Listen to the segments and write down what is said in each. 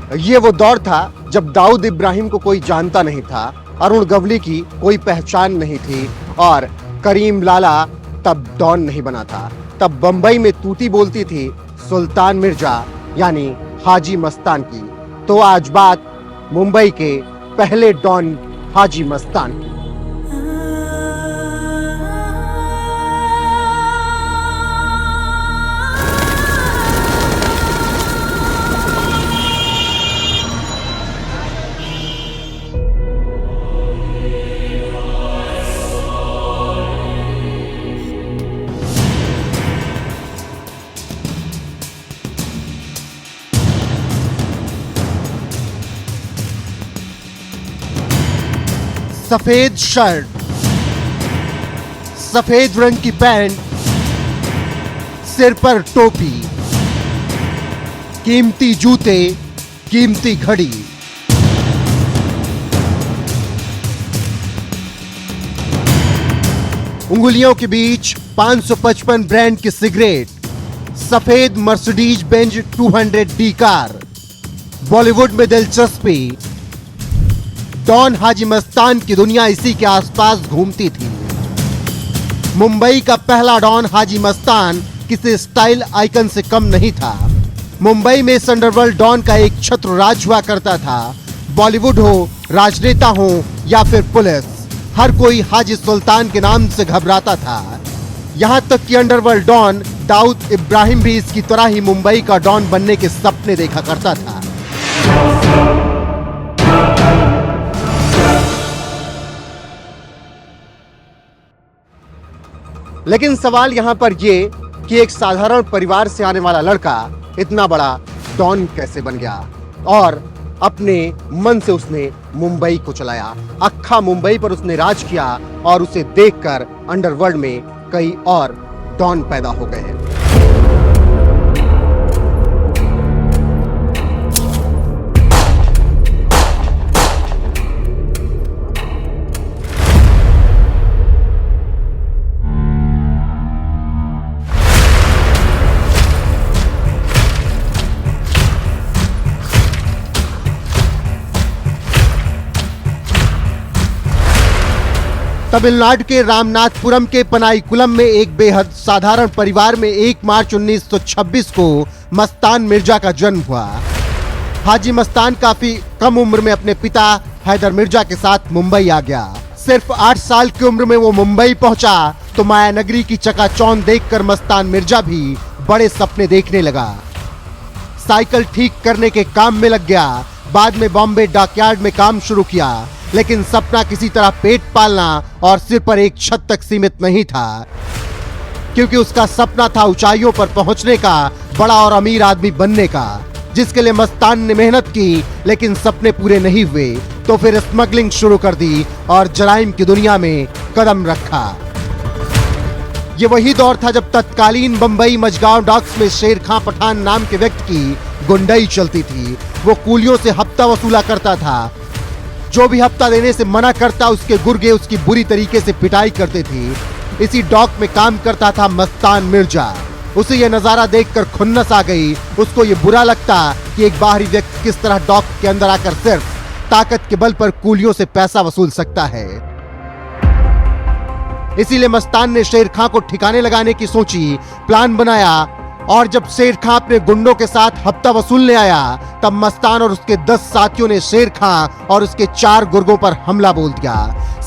ये वो दौर था जब दाऊद इब्राहिम को कोई जानता नहीं था, अरुण गवली की कोई पहचान नहीं थी और करीम लाला तब डॉन नहीं बना था। तब बंबई में तूती बोलती थी सुल्तान मिर्जा यानी हाजी मस्तान की। तो आज बात मुंबई के पहले डॉन हाजी मस्तान की। सफेद शर्ट, सफेद रंग की पैंट, सिर पर टोपी, कीमती जूते, कीमती घड़ी। उंगलियों के बीच 555 ब्रांड की सिगरेट, सफेद Mercedes Benz 200D car. Bollywood में दिलचस्पी, डॉन हाजी मस्तान की दुनिया इसी के आसपास घूमती थी। मुंबई का पहला डॉन हाजी मस्तान किसी स्टाइल आइकन से कम नहीं था। मुंबई में इस अंडरवर्ल्ड डॉन का एक छत्र राज हुआ करता था। बॉलीवुड हो, राजनेता हो या फिर पुलिस, हर कोई हाजी सुल्तान के नाम से घबराता था। यहां तक कि अंडरवर्ल्ड डॉन दाऊद इब्राहिम भी इसकी तरह ही मुंबई का डॉन बनने के सपने देखा करता था। लेकिन सवाल यहां पर यह कि एक साधारण परिवार से आने वाला लड़का इतना बड़ा डॉन कैसे बन गया और अपने मन से उसने मुंबई को चलाया। अक्खा मुंबई पर उसने राज किया और उसे देखकर अंडरवर्ल्ड में कई और डॉन पैदा हो गए हैं। तमिलनाडु के रामनाथपुरम के पनाईकुलम में एक बेहद साधारण परिवार में 1 मार्च 1926 को मस्तान मिर्जा का जन्म हुआ। हाजी मस्तान काफी कम उम्र में अपने पिता हैदर मिर्जा के साथ मुंबई आ गया। सिर्फ 8 साल की उम्र में वो मुंबई पहुंचा तो माया नगरी की चकाचौंध देखकर मस्तान मिर्जा भी बड़े सपने देखने लगा। साइकिल ठीक करने के काम में लग गया। बाद में बॉम्बे डॉकयार्ड में काम शुरू किया। लेकिन सपना किसी तरह पेट पालना और सिर पर एक छत तक सीमित नहीं था, क्योंकि उसका सपना था ऊंचाइयों पर पहुंचने का, बड़ा और अमीर आदमी बनने का, जिसके लिए मस्तान ने मेहनत की। लेकिन सपने पूरे नहीं हुए तो फिर स्मगलिंग शुरू कर दी और जराइम की दुनिया में कदम रखा। ये वही दौर था जब तत्कालीन बंबई मजगांव डॉक्स में शेर खां पठान नाम के व्यक्ति की गुंडाई चलती थी। वो कूलियों से हफ्ता वसूला करता था। जो भी हफ्ता देने से मना करता उसके गुर्गे उसकी बुरी तरीके से पिटाई करते थे। इसी डॉक में काम करता था मस्तान मिर्जा। उसे यह नजारा देखकर खुन्नस आ गई। उसको यह बुरा लगता कि एक बाहरी व्यक्ति किस तरह डॉक के अंदर आकर सिर्फ ताकत के बल पर कूलियों से पैसा वसूल सकता है। इसीलिए मस्तान ने शेर खां को ठिकाने लगाने की सोची, प्लान बनाया और जब शेर खां अपने गुंडों के साथ हफ्ता वसूलने आया तब मस्तान और उसके 10 साथियों ने शेर खां और उसके 4 गुर्गों पर हमला बोल दिया।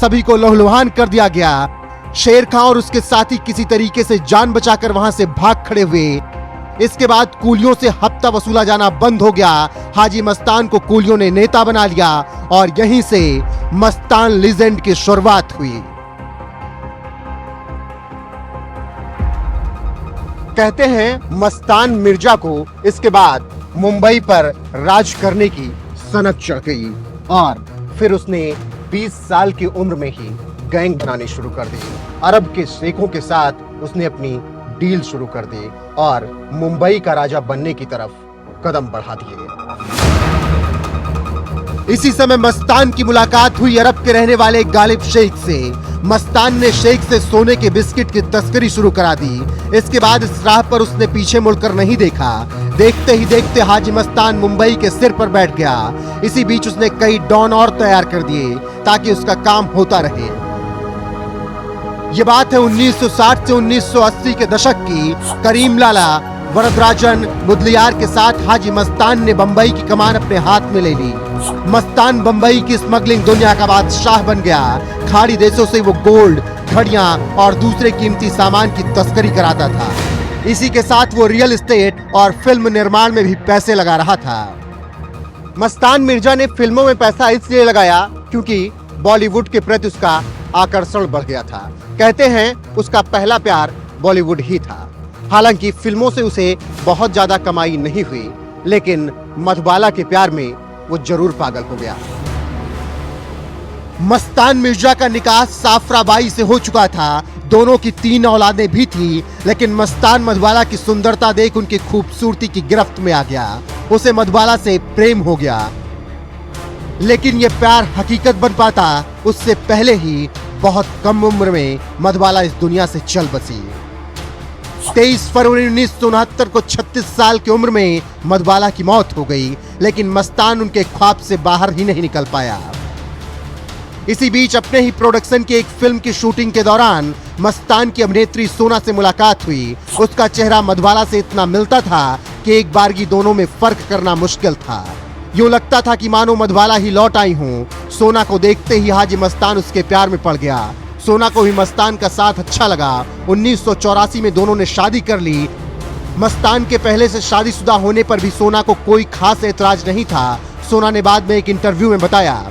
सभी को लहूलुहान कर दिया गया। शेर खां और उसके साथी किसी तरीके से जान बचाकर वहां से भाग खड़े हुए। इसके बाद कूलियों से हफ्ता वसूला जाना बंद हो गया। हाजी मस्तान को कूलियों ने नेता बना लिया और यहीं से मस्तान लीजेंड की शुरुआत हुई। कहते हैं मस्तान मिर्जा को इसके बाद मुंबई पर राज करने की सनक चढ़ गई और फिर उसने 20 साल की उम्र में ही गैंग बनाने शुरू कर दी। अरब के शेखों के साथ उसने अपनी डील शुरू कर दी और मुंबई का राजा बनने की तरफ कदम बढ़ा दिए। इसी समय मस्तान की मुलाकात हुई अरब के रहने वाले गालिब शेख से। मस्तान ने शेख से सोने के बिस्किट की तस्करी शुरू करा दी। इसके बाद इस राह पर उसने पीछे मुड़कर नहीं देखा। देखते ही देखते हाजी मस्तान मुंबई के सिर पर बैठ गया। इसी बीच उसने कई डॉन और तैयार कर दिए ताकि उसका काम होता रहे। ये बात है 1960 से 1980 के दशक की। करीम लाला, वरदराजन, मुदलियार के साथ हाजी मस्तान ने बंबई की कमान अपने हाथ में ले ली। मस्तान बंबई की स्मगलिंग दुनिया का बादशाह बन गया। खाड़ी देशों से वो गोल्ड, घड़ियां और दूसरे कीमती सामान की तस्करी कराता था। इसी के साथ वो रियल एस्टेट और फिल्म निर्माण में भी पैसे लगा रहा था। मस्तान मिर्जा ने फिल्मों में पैसा इसलिए लगाया क्योंकि बॉलीवुड के प्रति उसका आकर्षण बढ़ गया था। कहते हैं उसका पहला प्यार बॉलीवुड ही था। हालांकि फिल्मों से उसे बहुत ज्यादा कमाई नहीं हुई, लेकिन मधुबाला के प्यार में वो जरूर पागल हो गया। मस्तान मिर्जा का निकाह साफराबाई से हो चुका था। दोनों की 3 औलादें भी थी, लेकिन मस्तान मधुबाला की सुंदरता देख उनकी खूबसूरती की गिरफ्त में आ गया। उसे मधुबाला से प्रेम हो गया, लेकिन यह प्यार हकीकत बन पाता उससे पहले ही बहुत कम उम्र में मधुबाला इस दुनिया से चल बसी। 23 फरवरी 1969 को 36 साल की उम्र में मधुबाला की मौत हो गई, लेकिन मस्तान उनके ख्वाब से बाहर ही नहीं निकल पाया। इसी बीच अपने ही प्रोडक्शन की एक फिल्म की शूटिंग के दौरान मस्तान की अभिनेत्री सोना से मुलाकात हुई। उसका चेहरा मधुबाला से इतना मिलता था कि एक बारगी दोनों में फर्क करना मुश्किल था। यूं लगता था कि मानो मधुबाला ही लौट आई हूं। सोना को देखते ही हाजी मस्तान उसके प्यार में पड़ गया। सोना को भी मस्तान का साथ अच्छा लगा। 1984 में दोनों ने शादी कर ली। मस्तान के पहले से शादीशुदा होने पर भी सोना को कोई खास एतराज नहीं था। सोना ने बाद में एक इंटरव्यू में बताया,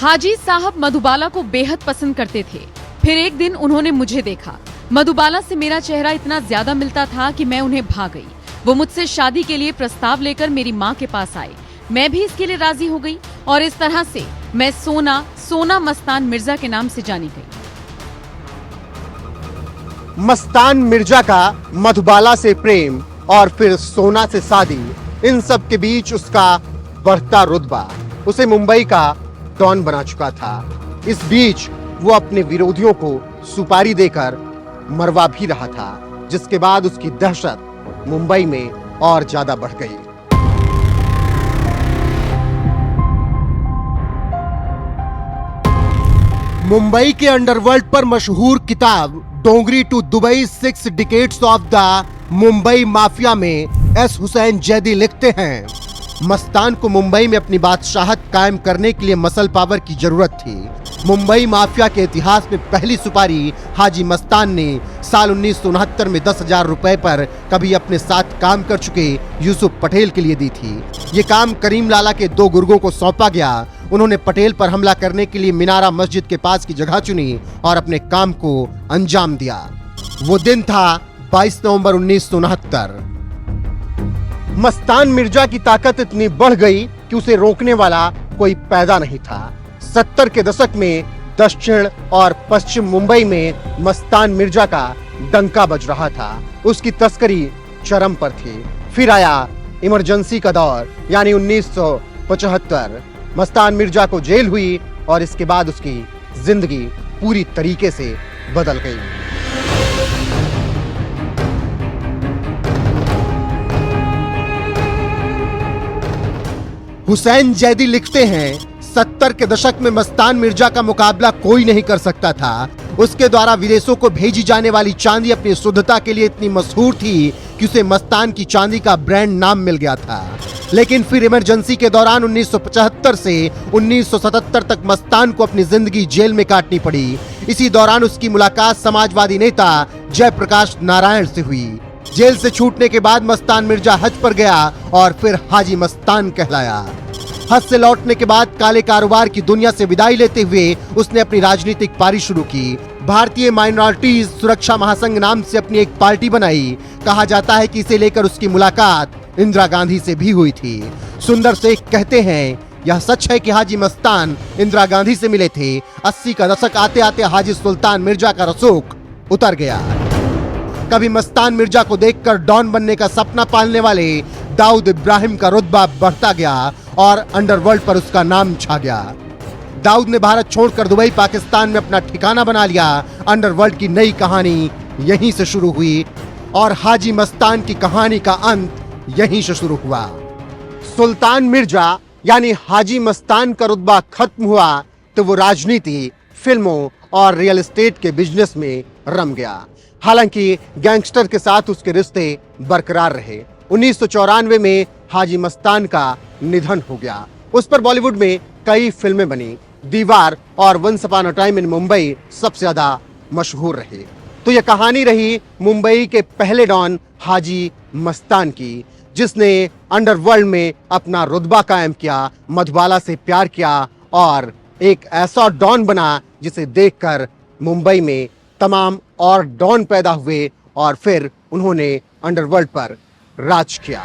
हाजी साहब मधुबाला को बेहद पसंद करते थे। फिर एक दिन उन्होंने मुझे देखा। मधुबाला से मेरा चेहरा इतना ज्यादा मिलता था कि मैं उन्हें भा गई। वो मुझसे शादी के लिए प्रस्ताव लेकर मेरी माँ के पास आए। मैं भी इसके लिए राजी हो गई और इस तरह से मैं सोना मस्तान मिर्जा के नाम से जानी गई। मस्तान मिर्जा का मधुबाला से प्रेम और फिर सोना से शादी, इन सब के बीच उसका बढ़ता रुतबा उसे मुंबई का डॉन बना चुका था। इस बीच वो अपने विरोधियों को सुपारी देकर मरवा भी रहा था, जिसके बाद उसकी दहशत मुंबई में और ज्यादा बढ़ गई। मुंबई के अंडरवर्ल्ड पर मशहूर किताब Dongri to Dubai 6 decades of the Mumbai mafia में एस हुसैन जैदी लिखते हैं, मस्तान को मुंबई में अपनी बादशाहत कायम करने के लिए मसल पावर की जरूरत थी। मुंबई माफिया के इतिहास में पहली सुपारी हाजी मस्तान ने साल 1969 में 10,000 रुपए पर कभी अपने साथ काम कर चुके यूसुफ पटेल के लिए दी थी। ये काम करीम लाला के 2 गुर्गों को सौंपा गया। उन्होंने पटेल पर हमला करने के लिए मीनारा मस्जिद के पास की जगह चुनी और अपने काम को अंजाम दिया। वो दिन था 22 नवंबर 1969। मस्तान मिर्जा की ताकत इतनी बढ़ गई कि उसे रोकने वाला कोई पैदा नहीं था। 70 के दशक में दक्षिण और पश्चिम मुंबई में मस्तान मिर्जा का डंका बज रहा था। उसकी तस्करी चरम पर थी। फिर आया इमरजेंसी का दौर, यानी 1975। मस्तान मिर्जा को जेल हुई और इसके बाद उसकी जिंदगी पूरी तरीके से बदल गई। हुसैन जैदी लिखते हैं, 70 के दशक में मस्तान मिर्जा का मुकाबला कोई नहीं कर सकता था। उसके द्वारा विदेशों को भेजी जाने वाली चांदी अपनी शुद्धता के लिए इतनी मशहूर थी कि उसे मस्तान की चांदी का ब्रांड नाम मिल गया था। लेकिन फिर इमरजेंसी के दौरान 1975 से 1977 तक मस्तान को अपनी जिंदगी जेल में काटनी पड़ी। इसी दौरान उसकी मुलाकात समाजवादी नेता जयप्रकाश नारायण से हुई। जेल से छूटने के बाद मस्तान मिर्जा हज पर गया और फिर हाजी मस्तान कहलाया। हज से लौटने के बाद काले कारोबार की दुनिया से विदाई लेते हुए उसने अपनी राजनीतिक पारी शुरू की। भारतीय माइनॉरिटीज सुरक्षा महासंघ नाम से अपनी एक पार्टी बनाई। कहा जाता है कि इसे लेकर उसकी मुलाकात इंदिरा गांधी से भी हुई थी। सुंदर शेख कहते हैं, यह सच है कि हाजी मस्तान इंदिरा गांधी से मिले थे। 80 का दशक आते आते हाजी सुल्तान मिर्जा का रसूख उतर गया। कभी मस्तान मिर्जा को देखकर डॉन बनने का सपना पालने वाले दाऊद इब्राहिम का रुतबा बढ़ता गया और अंडरवर्ल्ड पर उसका नाम छा गया। दाऊद ने भारत छोड़कर दुबई, पाकिस्तान में अपना ठिकाना बना लिया। अंडरवर्ल्ड की नई कहानी यहीं से शुरू हुई और हाजी मस्तान की कहानी का अंत यहीं से शुरू हुआ। सुल्तान मिर्जा यानी हाजी मस्तान का रुतबा खत्म हुआ तो वो राजनीति, फिल्मों और रियल एस्टेट के बिजनेस में रम गया। हालांकि गैंगस्टर के साथ उसके रिश्ते बरकरार रहे। 1994 में हाजी मस्तान का निधन हो गया। उस पर बॉलीवुड में कई फिल्में बनी। दीवार और once upon a time in Mumbai सबसे ज्यादा मशहूर रहे। तो यह कहानी रही मुंबई के पहले डॉन हाजी मस्तान की, जिसने अंडरवर्ल्ड में अपना रुतबा कायम किया, मधुबाला से प्यार किया और एक ऐसा डॉन बना जिसे देखकर मुंबई में तमाम और डॉन पैदा हुए और फिर उन्होंने अंडरवर्ल्ड पर राज किया।